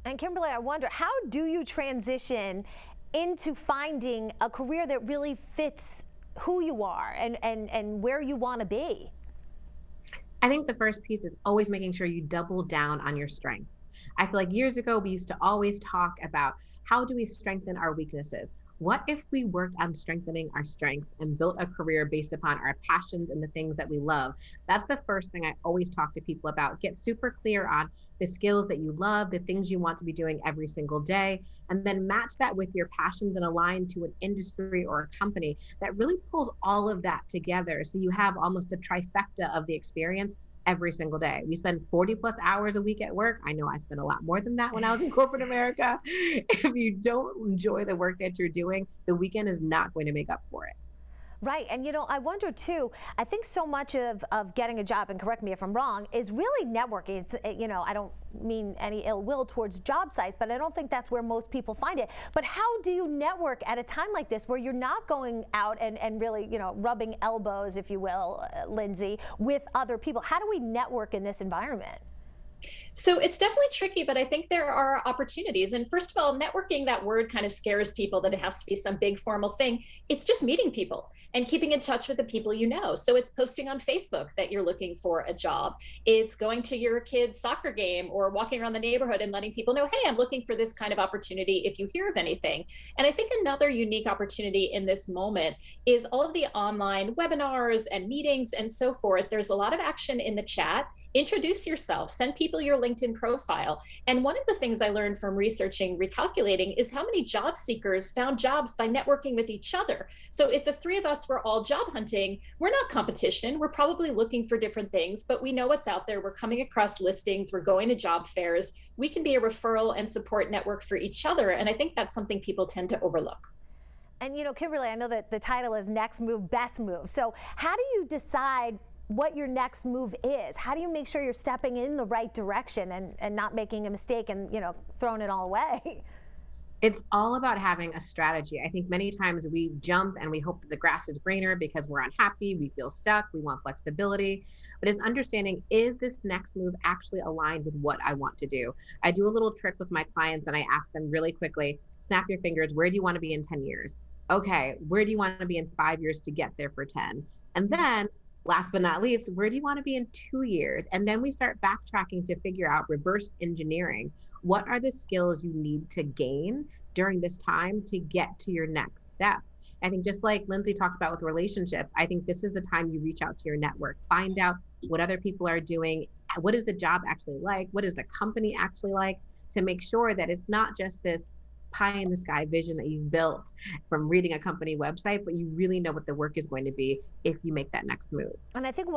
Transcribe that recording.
And Kimberly, I wonder, how do you transition into finding a career that really fits who you are and where you want to be? I think the first piece is always making sure you double down on your strengths. I feel like years ago, we used to always talk about how do we strengthen our weaknesses? What if we worked on strengthening our strengths and built a career based upon our passions and the things that we love? That's the first thing I always talk to people about. Get super clear on the skills that you love, the things you want to be doing every single day, and then match that with your passions and align to an industry or a company that really pulls all of that together. So you have almost the trifecta of the experience every single day. We spend 40 plus hours a week at work. I know I spent a lot more than that when I was in corporate America. If you don't enjoy the work that you're doing, the weekend is not going to make up for it. Right. And, I wonder too, I think so much of getting a job, and correct me if I'm wrong, is really networking. I don't mean any ill will towards job sites, but I don't think that's where most people find it. But how do you network at a time like this where you're not going out and really, rubbing elbows, if you will, Lindsay, with other people? How do we network in this environment? So it's definitely tricky, but I think there are opportunities. And first of all, networking, that word kind of scares people that it has to be some big formal thing. It's just meeting people and keeping in touch with the people you know. So it's posting on Facebook that you're looking for a job. It's going to your kid's soccer game or walking around the neighborhood and letting people know, hey, I'm looking for this kind of opportunity if you hear of anything. And I think another unique opportunity in this moment is all of the online webinars and meetings and so forth. There's a lot of action in the chat. Introduce yourself, send people your LinkedIn profile. And one of the things I learned from researching Recalculating is how many job seekers found jobs by networking with each other. So if the three of us were all job hunting, we're not competition. We're probably looking for different things, but we know what's out there. We're coming across listings, we're going to job fairs. We can be a referral and support network for each other. And I think that's something people tend to overlook. And Kimberly, I know that the title is Next Move, Best Move. So how do you decide what your next move is? How do you make sure you're stepping in the right direction and not making a mistake and, throwing it all away? It's all about having a strategy. I think many times we jump and we hope that the grass is greener because we're unhappy, we feel stuck, we want flexibility. But it's understanding, is this next move actually aligned with what I want to do? I do a little trick with my clients and I ask them really quickly, snap your fingers, where do you want to be in 10 years? Okay, where do you want to be in 5 years to get there for 10? And then last but not least, where do you want to be in 2 years? And then we start backtracking to figure out reverse engineering. What are the skills you need to gain during this time to get to your next step? I think just like Lindsay talked about with relationships, I think this is the time you reach out to your network, find out what other people are doing. What is the job actually like? What is the company actually like, to make sure that it's not just this pie in the sky vision that you've built from reading a company website, but you really know what the work is going to be if you make that next move. And I think